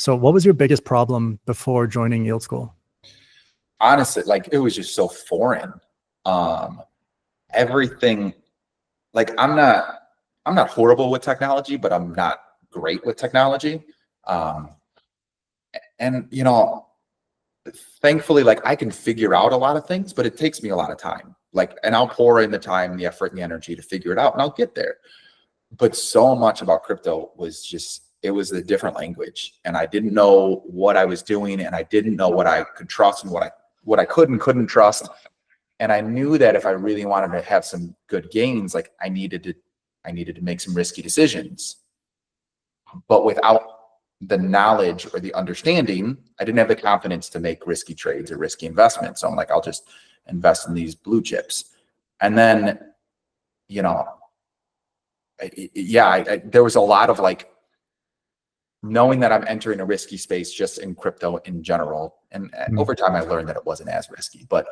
So what was your biggest problem before joining Yield School? Honestly, like it was just so foreign. Everything, like I'm not horrible with technology, but I'm not great with technology. And you know, thankfully, like I can figure out a lot of things, but it takes me a lot of time. Like, and I'll pour in the time, the effort, and the energy to figure it out, and I'll get there. But so much about crypto was just, it was a different language, and I didn't know what I was doing, and I didn't know what I could trust and what I could and couldn't trust. And I knew that if I really wanted to have some good gains, like I needed to make some risky decisions. But without the knowledge or the understanding, I didn't have the confidence to make risky trades or risky investments. So I'm like, I'll just invest in these blue chips. And then, you know, there was a lot of like knowing that I'm entering a risky space just in crypto in general. And over time, I learned that it wasn't as risky, but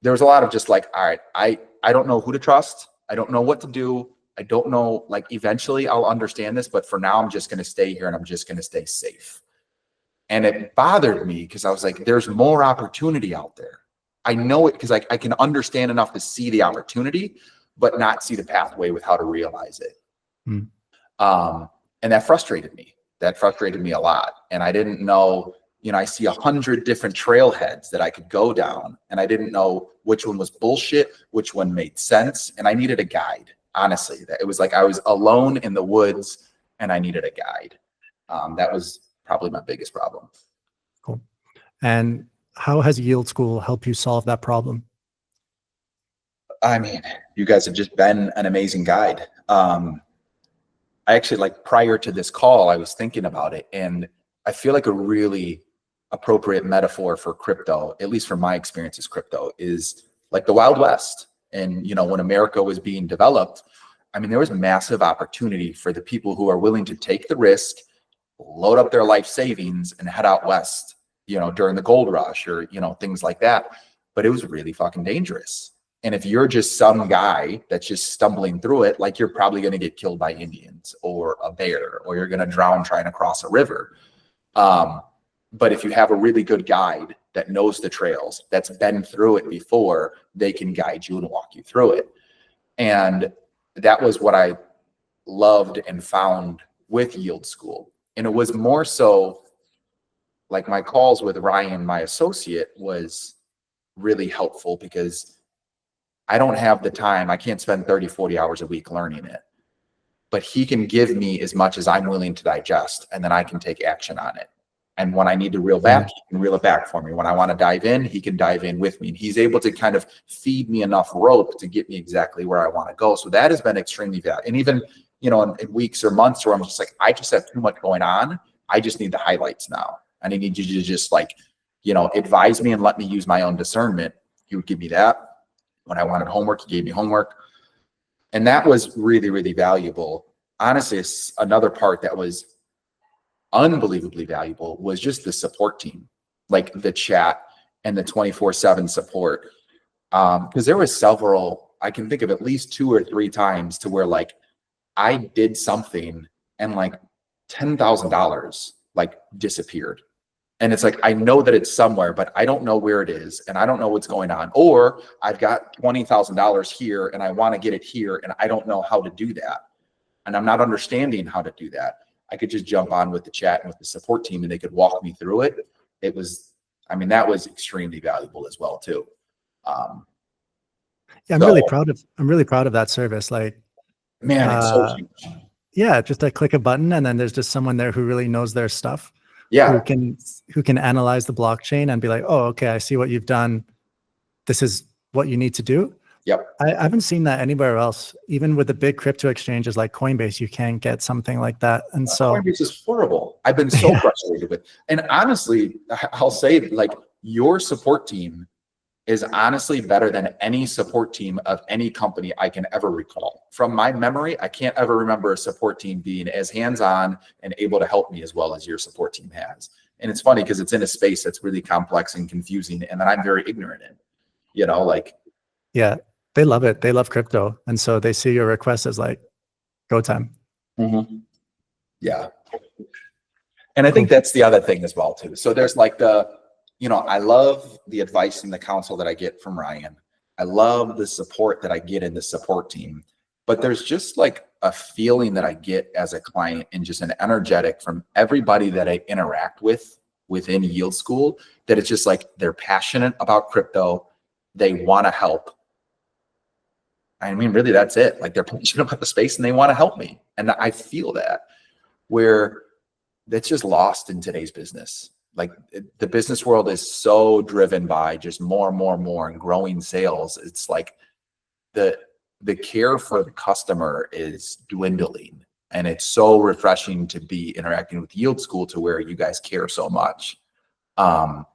there was a lot of just like, all right, I don't know who to trust. I don't know what to do. I don't know, like eventually I'll understand this, but for now I'm just going to stay here and I'm just going to stay safe. And it bothered me because I was like, there's more opportunity out there. I know it because I can understand enough to see the opportunity, but not see the pathway with how to realize it. And that frustrated me. That frustrated me a lot. And I didn't know, you know, I see 100 different trailheads that I could go down, and I didn't know which one was bullshit, which one made sense. And I needed a guide. Honestly, that it was like I was alone in the woods and I needed a guide. That was probably my biggest problem. Cool. And how has Yield School helped you solve that problem? I mean, you guys have just been an amazing guide. I actually, like prior to this call, I was thinking about it, and I feel like a really appropriate metaphor for crypto, at least from my experience as crypto, is like the Wild West. And, you know, when America was being developed, I mean, there was massive opportunity for the people who are willing to take the risk, load up their life savings and head out west, you know, during the gold rush or, you know, things like that. But it was really fucking dangerous. And if you're just some guy that's just stumbling through it, like you're probably going to get killed by Indians or a bear, or you're going to drown trying to cross a river. But if you have a really good guide that knows the trails, that's been through it before, they can guide you and walk you through it. And that was what I loved and found with Yield School. And it was more so like my calls with Ryan, my associate, was really helpful because I don't have the time. I can't spend 30, 40 hours a week learning it. But he can give me as much as I'm willing to digest, and then I can take action on it. And when I need to reel back, he can reel it back for me. When I want to dive in, he can dive in with me. And he's able to kind of feed me enough rope to get me exactly where I want to go. So that has been extremely valuable. And even, you know, in weeks or months where I'm just like, I just have too much going on. I just need the highlights now. And I need you to just like, you know, advise me and let me use my own discernment. He would give me that. When I wanted homework, he gave me homework. And that was really, really valuable. Honestly, another part that was unbelievably valuable was just the support team, like the chat and the 24/7 support. Because there was several, I can think of at least 2 or 3 times to where like I did something and like $10,000 like disappeared. And it's like, I know that it's somewhere, but I don't know where it is. And I don't know what's going on. Or I've got $20,000 here and I want to get it here. And I don't know how to do that. And I'm not understanding how to do that. I could just jump on with the chat and with the support team and they could walk me through it. It was, I mean, that was extremely valuable as well too. Yeah, I'm really proud of that service. Like, man, it's so huge. Yeah, just I click a button and then there's just someone there who really knows their stuff. Yeah. Who can analyze the blockchain and be like, oh, okay, I see what you've done. This is what you need to do. Yep. I haven't seen that anywhere else. Even with the big crypto exchanges like Coinbase, you can't get something like that. And so Coinbase is horrible. I've been so frustrated with. And honestly, I'll say like your support team is honestly better than any support team of any company I can ever recall. From my memory, I can't ever remember a support team being as hands-on and able to help me as well as your support team has. And it's funny because it's in a space that's really complex and confusing and that I'm very ignorant in, you know, like. Yeah, they love it. They love crypto. And so they see your request as like, go time. Mm-hmm. Yeah. And I think Cool. that's the other thing as well too. So there's like I love the advice and the counsel that I get from Ryan. I love the support that I get in the support team, but there's just like a feeling that I get as a client and just an energetic from everybody that I interact with within Yield School, that it's just like they're passionate about crypto. They want to help. I mean, really, that's it. Like they're passionate about the space and they want to help me. And I feel that, where that's just lost in today's business. Like the business world is so driven by just more and more and more and growing sales. It's like the care for the customer is dwindling. And it's so refreshing to be interacting with Yield School to where you guys care so much. And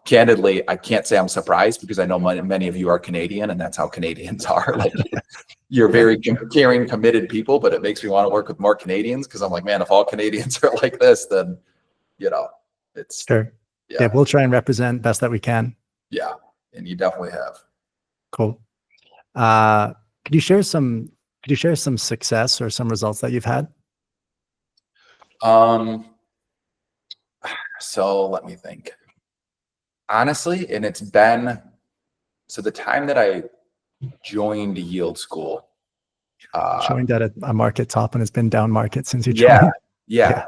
candidly, I can't say I'm surprised because I know many of you are Canadian and that's how Canadians are. Like you're very caring, committed people, but it makes me want to work with more Canadians because I'm like, man, if all Canadians are like this, then, it's Sure. Yeah, we'll try and represent best that we can. Yeah. And you definitely have. Cool. Could you share some success or some results that you've had? So let me think. Honestly, and it's been, so the time that I joined Yield School. Joined at a market top and it's been down market since you joined. Yeah.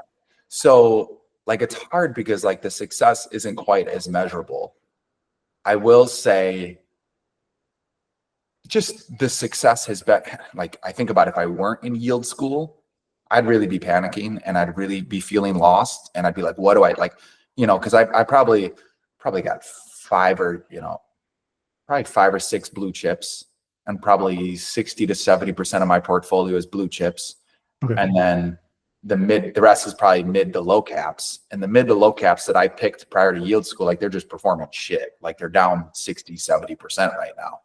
So like, it's hard because like the success isn't quite as measurable. I will say just the success has been like, I think about if I weren't in Yield School, I'd really be panicking and I'd really be feeling lost. And I'd be like, what do I like, cause I probably got probably 5 or 6 blue chips, and probably 60 to 70% of my portfolio is blue chips. Okay. And then the rest is probably mid to low caps, and the mid to low caps that I picked prior to Yield School, like they're just performing shit. Like they're down 60, 70% right now.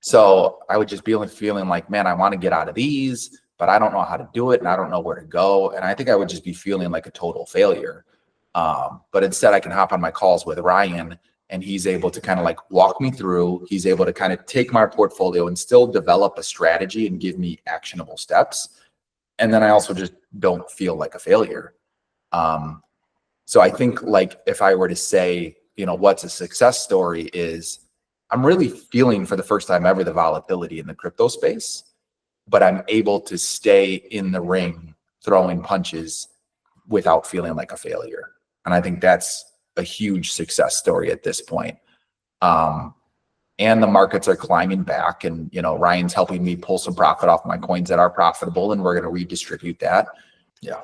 So I would just be feeling like, man, I want to get out of these, but I don't know how to do it. And I don't know where to go. And I think I would just be feeling like a total failure. But instead I can hop on my calls with Ryan and he's able to kind of like walk me through. He's able to kind of take my portfolio and still develop a strategy and give me actionable steps. And then I also just don't feel like a failure. So I think like if I were to say, what's a success story is I'm really feeling for the first time ever the volatility in the crypto space, but I'm able to stay in the ring throwing punches without feeling like a failure. And I think that's a huge success story at this point. And the markets are climbing back, and Ryan's helping me pull some profit off my coins that are profitable, and we're going to redistribute that.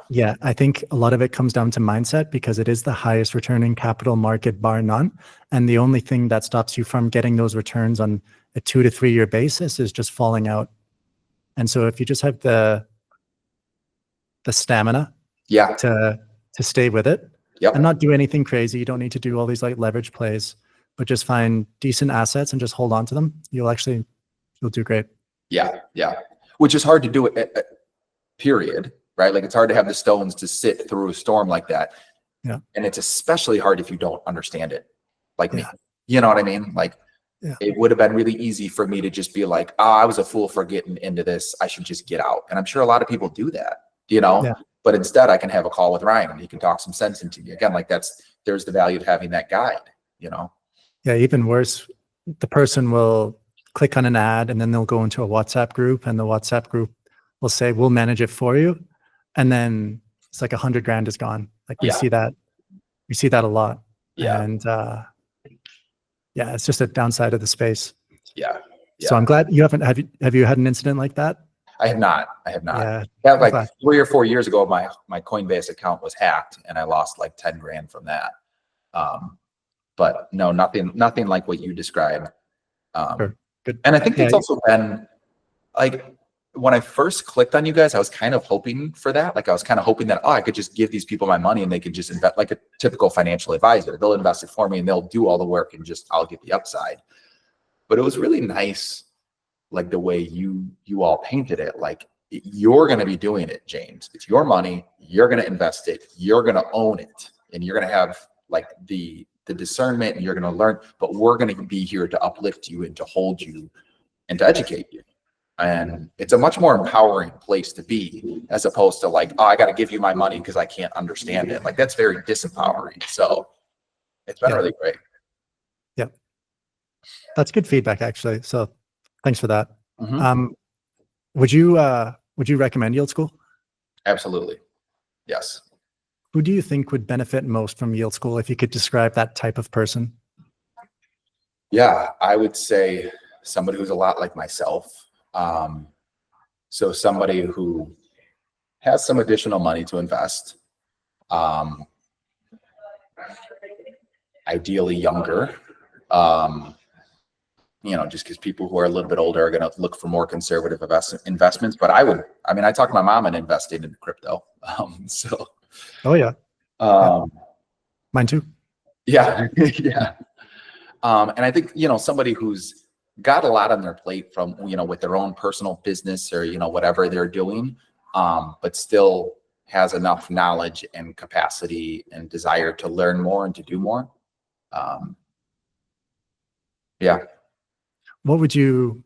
Yeah, I think a lot of it comes down to mindset because it is the highest returning capital market bar none. And the only thing that stops you from getting those returns on a 2 to 3 year basis is just falling out. And so if you just have the stamina to stay with it and not do anything crazy, you don't need to do all these like leverage plays, but just find decent assets and just hold on to them, you'll do great. Yeah. Which is hard to do period. Right? Like it's hard to have the stones to sit through a storm like that. Yeah. And it's especially hard if you don't understand it. Like me, you know what I mean? Like it would have been really easy for me to just be like, I was a fool for getting into this. I should just get out. And I'm sure a lot of people do that, but instead I can have a call with Ryan and he can talk some sense into me. Again, like there's the value of having that guide, Yeah. Even worse, the person will click on an ad and then they'll go into a WhatsApp group and the WhatsApp group will say, we'll manage it for you. And then it's like 100 grand is gone. Like we see that a lot. Yeah. And it's just a downside of the space. Yeah. So I'm glad you haven't, have you had an incident like that? I have not. Yeah. Like 3 or 4 years ago, my Coinbase account was hacked and I lost like 10 grand from that. But no, nothing like what you described. Sure. Good. And I think it's also been like, when I first clicked on you guys, I was kind of hoping for that. Like I was kind of hoping that, I could just give these people my money and they could just invest like a typical financial advisor. They'll invest it for me and they'll do all the work and I'll get the upside. But it was really nice, like the way you all painted it. Like you're going to be doing it, James. It's your money. You're going to invest it. You're going to own it. And you're going to have like the discernment and you're going to learn, but we're going to be here to uplift you and to hold you and to educate you. And it's a much more empowering place to be, as opposed to like, oh, I got to give you my money because I can't understand it. Like, that's very disempowering. So it's been Yeah. really great. Yeah. That's good feedback, actually. So thanks for that. Mhm. Would you recommend Yield School? Absolutely. Yes. Who do you think would benefit most from Yield School if you could describe that type of person? Yeah, I would say somebody who's a lot like myself. So somebody who has some additional money to invest, um, ideally younger, just because people who are a little bit older are going to look for more conservative investments. But I talked my mom and invested in crypto. Oh yeah. Mine too. Yeah, yeah. And I think, somebody who's got a lot on their plate from, with their own personal business or, whatever they're doing, but still has enough knowledge and capacity and desire to learn more and to do more. Yeah. What would you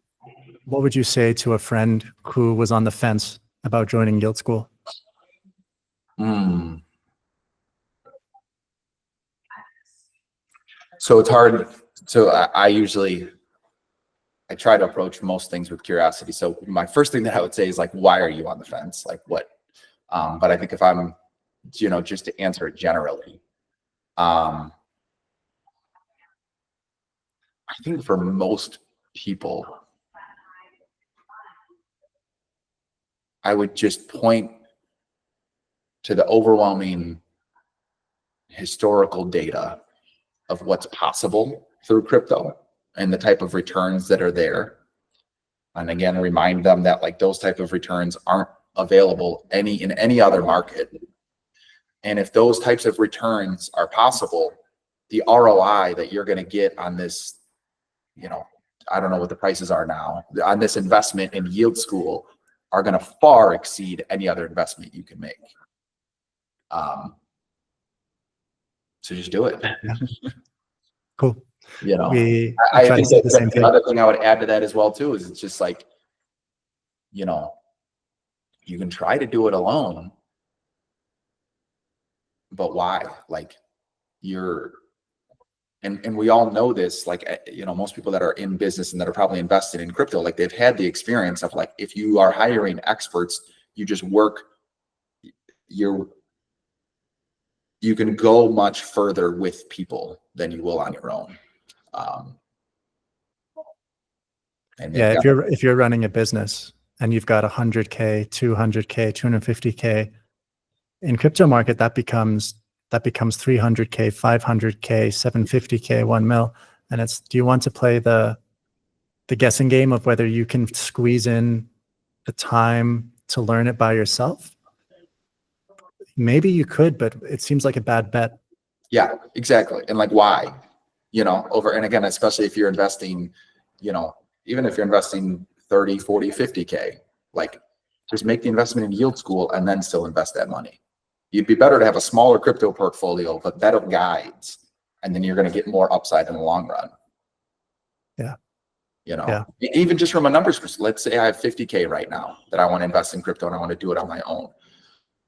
say to a friend who was on the fence about joining Yield School? So it's hard. So I try to approach most things with curiosity. So my first thing that I would say is like, why are you on the fence? Like what? But I think if I'm, just to answer it generally, I think for most people, I would just point to the overwhelming historical data of what's possible through crypto and the type of returns that are there. And again, remind them that like those type of returns aren't available in any other market. And if those types of returns are possible, the ROI that you're going to get on this, I don't know what the prices are now, on this investment in Yield School are going to far exceed any other investment you can make. So just do it. Yeah. Cool. I think that the other thing I would add to that as well too is it's just like, you can try to do it alone, but why? Like and we all know this, like, most people that are in business and that are probably invested in crypto, like they've had the experience of like, if you are hiring experts, you just work, you can go much further with people than you will on your own. And yeah, if you're running a business and you've got 100K, 200K, 250K in crypto market, that becomes 300K, 500K, 750K, 1 mil. And it's, do you want to play the guessing game of whether you can squeeze in the time to learn it by yourself? Maybe you could, but it seems like a bad bet. Yeah, exactly. And like, why, and again, especially if you're investing, even if you're investing 30, 40, 50K, like just make the investment in Yield School and then still invest that money. You'd be better to have a smaller crypto portfolio, but better guides, and then you're going to get more upside in the long run. Yeah. Even just from a numbers perspective, let's say I have 50K right now that I want to invest in crypto and I want to do it on my own.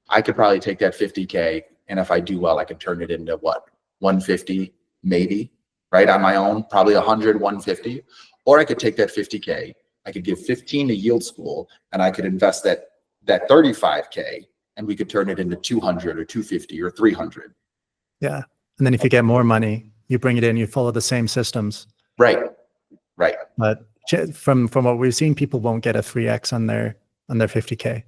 I could probably take that 50K, and if I do well, I can turn it into what, 150 maybe, right, on my own, probably 100, 150. Or I could take that 50K, I could give 15 to Yield School, and I could invest that 35K, and we could turn it into 200 or 250 or 300. Yeah. And then if you get more money, you bring it in, you follow the same systems. Right. But from what we've seen, people won't get a 3X on their 50K.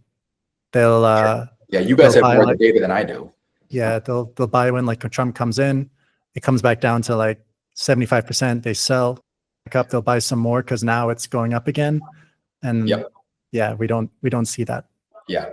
They'll yeah, you guys have more data than I do. Yeah, they'll buy when like Trump comes in, it comes back down to like 75%. They sell back up, they'll buy some more because now it's going up again. And yeah, we don't see that. Yeah.